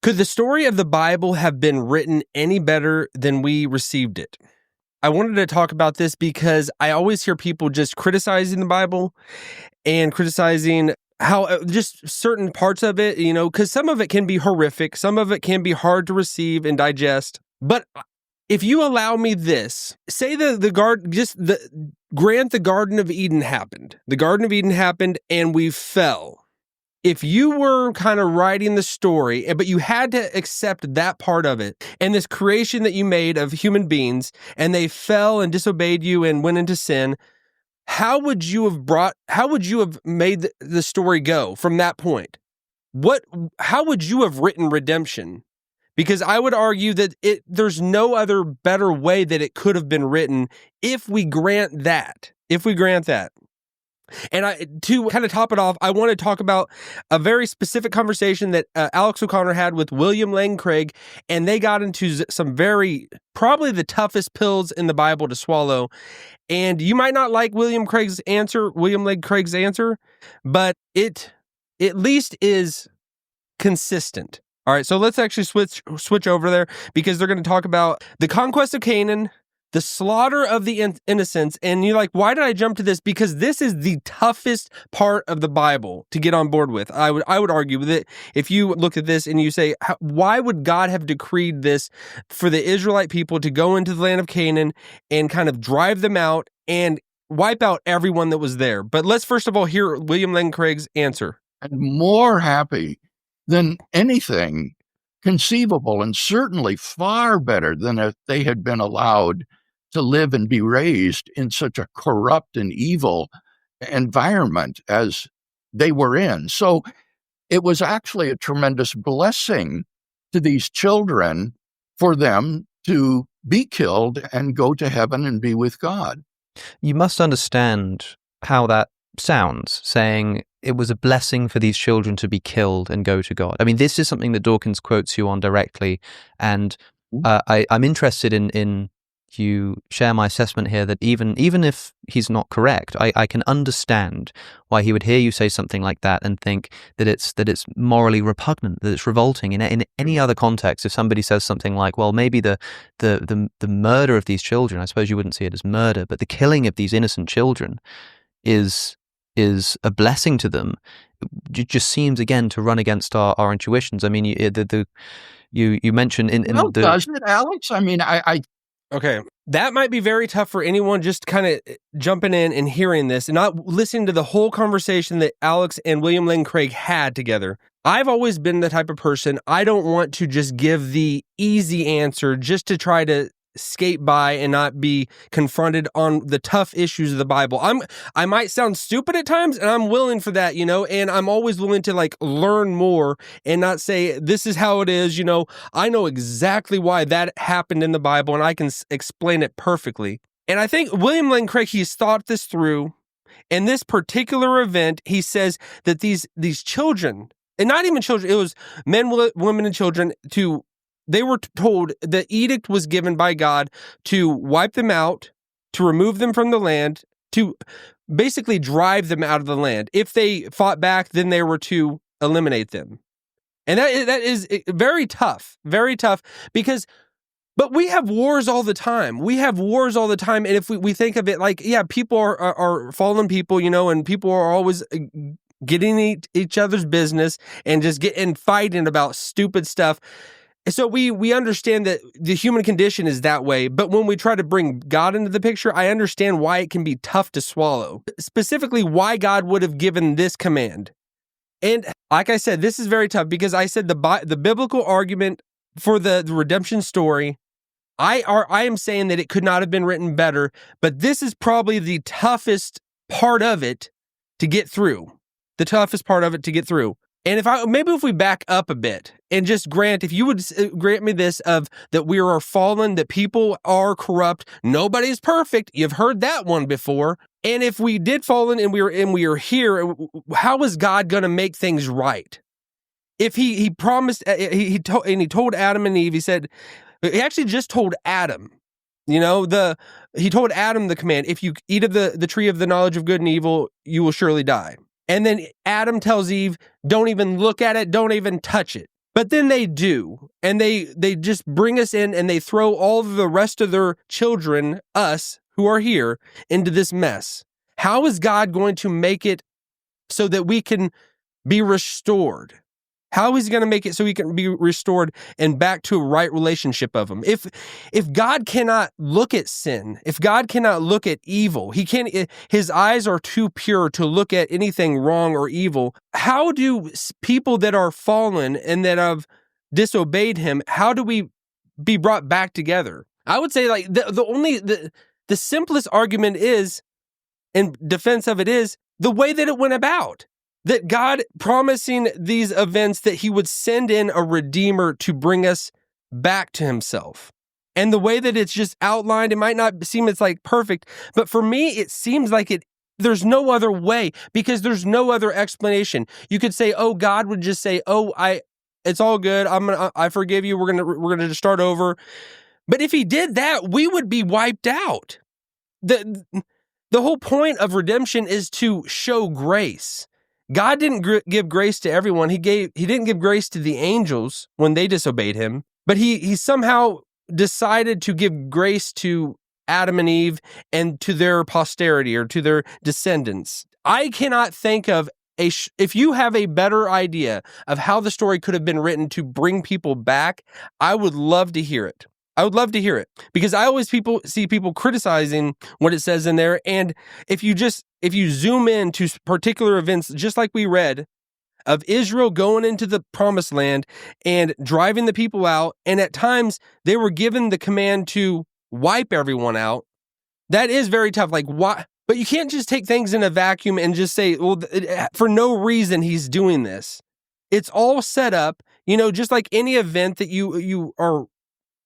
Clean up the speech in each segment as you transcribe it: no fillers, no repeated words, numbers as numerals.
Could the story of the Bible have been written any better than we received it? I wanted to talk about this because I always hear people just criticizing the Bible and criticizing how just certain parts of it, because some of it can be horrific, some of it can be hard to receive and digest. But if you allow me this, say grant the Garden of Eden happened. The Garden of Eden happened and we fell. If you were kind of writing the story, but you had to accept that part of it, and this creation that you made of human beings, and they fell and disobeyed you and went into sin, how would you have made the story go from that point? How would you have written redemption? Because I would argue that there's no other better way that it could have been written if we grant that. And to kind of top it off, I want to talk about a very specific conversation that Alex O'Connor had with William Lane Craig, and they got into some probably the toughest pills in the Bible to swallow. And you might not like William Lane Craig's answer, but it at least is consistent. All right, so let's actually switch over there, because they're going to talk about the conquest of Canaan, the slaughter of the innocents. And you're like, why did I jump to this? Because this is the toughest part of the Bible to get on board with. I would argue that if you look at this and you say, why would God have decreed this for the Israelite people to go into the land of Canaan and kind of drive them out and wipe out everyone that was there? But let's first of all hear William Lane Craig's answer. And more happy than anything conceivable, and certainly far better than if they had been allowed to live and be raised in such a corrupt and evil environment as they were in. So it was actually a tremendous blessing to these children for them to be killed and go to heaven and be with God. You must understand how that sounds, saying it was a blessing for these children to be killed and go to God. I mean, this is something that Dawkins quotes you on directly, and I'm interested in you share my assessment here that even if he's not correct, I can understand why he would hear you say something like that and think that it's morally repugnant, that it's revolting. In any other context, if somebody says something like, well, maybe the murder of these children, I suppose you wouldn't see it as murder, but the killing of these innocent children is a blessing to them, it just seems again to run against our intuitions. I mean, you mentioned doesn't it, Alex? I mean, Okay, that might be very tough for anyone just kind of jumping in and hearing this and not listening to the whole conversation that Alex and William Lane Craig had together. I've always been the type of person, I don't want to just give the easy answer just to try to skate by and not be confronted on the tough issues of the Bible. I might sound stupid at times, and I'm willing for that, and I'm always willing to learn more and not say this is how it is, I know exactly why that happened in the Bible and I can explain it perfectly. And I think William Lane Craig, he's thought this through. In this particular event, he says that these children, and not even children, it was men, women, and children, they were told the edict was given by God to wipe them out, to remove them from the land, to basically drive them out of the land. If they fought back, then they were to eliminate them. And that is very tough, because, but we have wars all the time. And if we think of it people are fallen people, and people are always getting each other's business and just getting fighting about stupid stuff. So we understand that the human condition is that way, but when we try to bring God into the picture, I understand why it can be tough to swallow. Specifically, why God would have given this command. And like I said, this is very tough because I said the biblical argument for the redemption story, I am saying that it could not have been written better, but this is probably the toughest part of it to get through. And if we back up a bit and just if you would grant me this of that we are fallen, that people are corrupt, nobody's perfect. You've heard that one before. And if we did fallen and we are here, how is God going to make things right? If he promised, he told Adam and Eve, he actually just told Adam, he told Adam the command, if you eat of the tree of the knowledge of good and evil, you will surely die. And then Adam tells Eve, don't even look at it, don't even touch it. But then they do, and they just bring us in and they throw all of the rest of their children, us who are here, into this mess. How is God going to make it so that we can be restored? How is he going to make it so we can be restored and back to a right relationship of him? If God cannot look at sin, if God cannot look at evil, his eyes are too pure to look at anything wrong or evil. How do people that are fallen and that have disobeyed him, how do we be brought back together? I would say like the simplest argument is, in defense of it, is the way that it went about. That God promising these events that he would send in a redeemer to bring us back to himself. And the way that it's just outlined, it might not seem it's like perfect, but for me, it seems like there's no other way because there's no other explanation. You could say, oh, God would just say, oh, it's all good. I forgive you. We're going to just start over. But if he did that, we would be wiped out. The whole point of redemption is to show grace. God didn't give grace to everyone. He didn't give grace to the angels when they disobeyed him, but he somehow decided to give grace to Adam and Eve and to their posterity or to their descendants. I cannot think of if you have a better idea of how the story could have been written to bring people back, I would love to hear it. I would love to hear it because I always see people criticizing what it says in there. And if you zoom in to particular events, just like we read of Israel going into the promised land and driving the people out, and at times they were given the command to wipe everyone out. That is very tough. Like, why? But you can't just take things in a vacuum and just say, well, for no reason he's doing this. It's all set up, just like any event that you are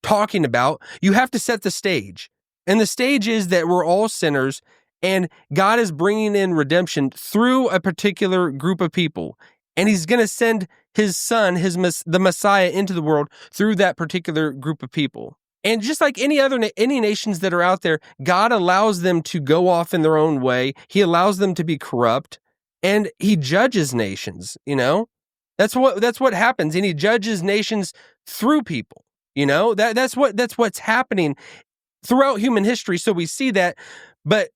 talking about, you have to set the stage. And the stage is that we're all sinners and God is bringing in redemption through a particular group of people. And he's going to send his son, the Messiah, into the world through that particular group of people. And just like any nations that are out there, God allows them to go off in their own way. He allows them to be corrupt and he judges nations, That's what happens. And he judges nations through people. That's what's happening throughout human history. So we see that, but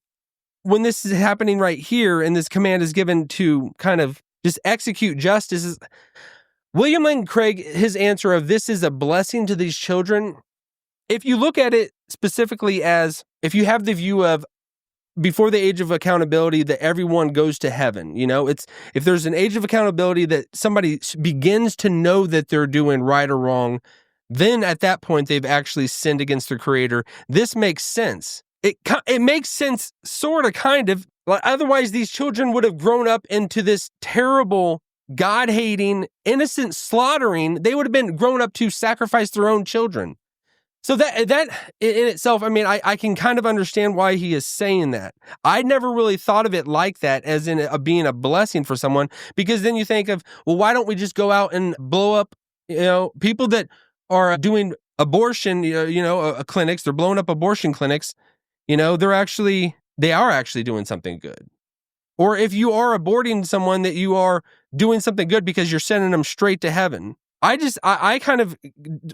when this is happening right here, and this command is given to kind of just execute justice, William Lane Craig, his answer of this is a blessing to these children. If you look at it specifically as if you have the view of before the age of accountability that everyone goes to heaven, it's if there's an age of accountability that somebody begins to know that they're doing right or wrong, then at that point, they've actually sinned against their creator. This makes sense. It makes sense, sort of, kind of. Otherwise, these children would have grown up into this terrible, God-hating, innocent slaughtering. They would have been grown up to sacrifice their own children. So that in itself, I can kind of understand why he is saying that. I never really thought of it like that, as in being a blessing for someone, because then you think of, well, why don't we just go out and blow up, people that are doing abortion, clinics. They're blowing up abortion clinics. They are actually doing something good. Or if you are aborting someone, that you are doing something good because you're sending them straight to heaven. I kind of,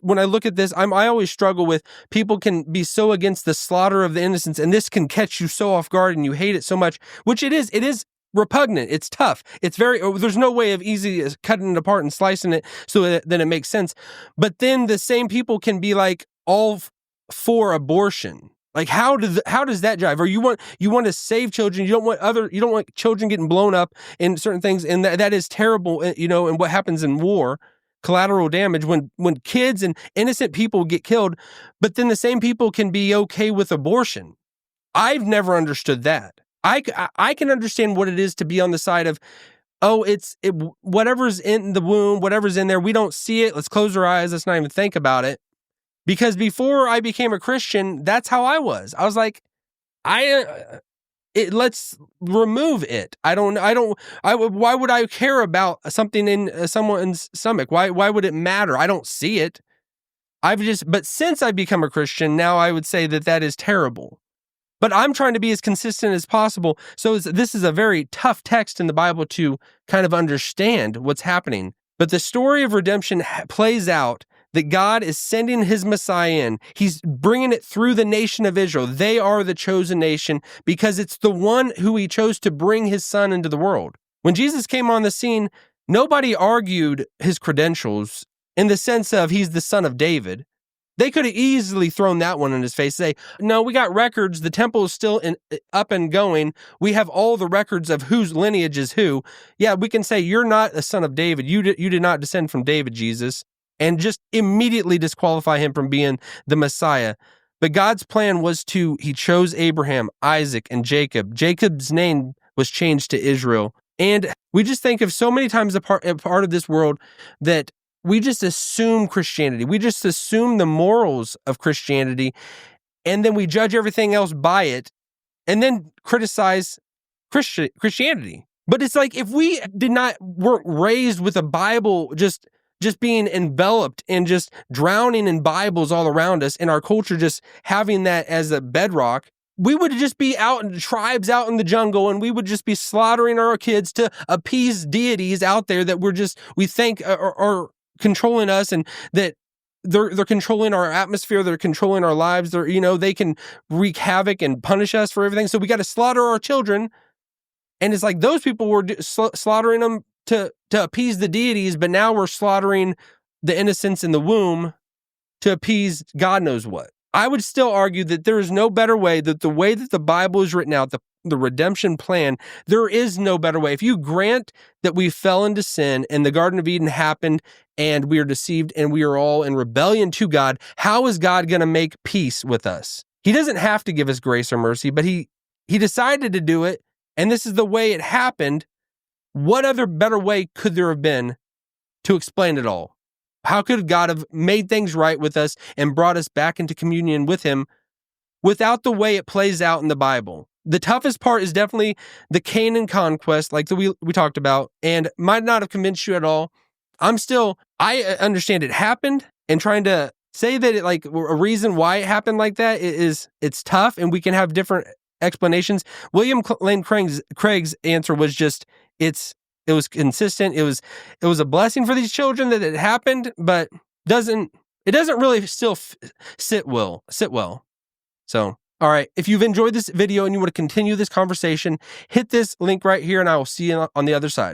when I look at this, I always struggle with people can be so against the slaughter of the innocents, and this can catch you so off guard and you hate it so much, which it is repugnant. It's tough. There's no way of easy cutting it apart and slicing it so that it makes sense. But then the same people can be like all for abortion. Like how does that jive? Or you want to save children. You don't want children getting blown up in certain things. And that is terrible, and what happens in war, collateral damage when kids and innocent people get killed, but then the same people can be okay with abortion. I've never understood that. I can understand what it is to be on the side of, whatever's in the womb, whatever's in there, we don't see it. Let's close our eyes. Let's not even think about it. Because before I became a Christian, that's how I was. I was like, let's remove it. Why would I care about something in someone's stomach? Why would it matter? I don't see it. But since I've become a Christian, now I would say that is terrible. But I'm trying to be as consistent as possible. So this is a very tough text in the Bible to kind of understand what's happening. But the story of redemption plays out that God is sending his Messiah in. He's bringing it through the nation of Israel. They are the chosen nation because it's the one who he chose to bring his son into the world. When Jesus came on the scene, nobody argued his credentials in the sense of he's the son of David. They could have easily thrown that one in his face, say, no, we got records. The temple is still up and going. We have all the records of whose lineage is who. Yeah, we can say you're not a son of David. You did not descend from David, Jesus, and just immediately disqualify him from being the Messiah. But God's plan was he chose Abraham, Isaac, and Jacob. Jacob's name was changed to Israel. And we just think of so many times a part of this world that we just assume Christianity. We just assume the morals of Christianity, and then we judge everything else by it, and then criticize Christianity. But it's like if we weren't raised with a Bible just being enveloped and just drowning in Bibles all around us, and our culture just having that as a bedrock, we would just be out in tribes out in the jungle, and we would just be slaughtering our kids to appease deities out there that we think are controlling us, and that they're controlling our atmosphere, they're controlling our lives, they can wreak havoc and punish us for everything. So we got to slaughter our children. And it's like those people were slaughtering them to appease the deities, but now we're slaughtering the innocents in the womb to appease God knows what. I would still argue that there is no better way, that the way that the Bible is written out, the redemption plan, there is no better way. If you grant that we fell into sin and the Garden of Eden happened and we are deceived and we are all in rebellion to God, how is God going to make peace with us? He doesn't have to give us grace or mercy, but he decided to do it, and this is the way it happened. What other better way could there have been to explain it all? How could God have made things right with us and brought us back into communion with him without the way it plays out in the Bible? The toughest part is definitely the Canaan conquest, like we talked about, and might not have convinced you at all. I understand it happened, and trying to say that it, like, a reason why it happened like that it's tough, and we can have different explanations. William Lane Craig's answer was just, it was consistent. It was a blessing for these children that it happened, but it doesn't really still sit well. So, all right, if you've enjoyed this video and you want to continue this conversation, hit this link right here, and I will see you on the other side.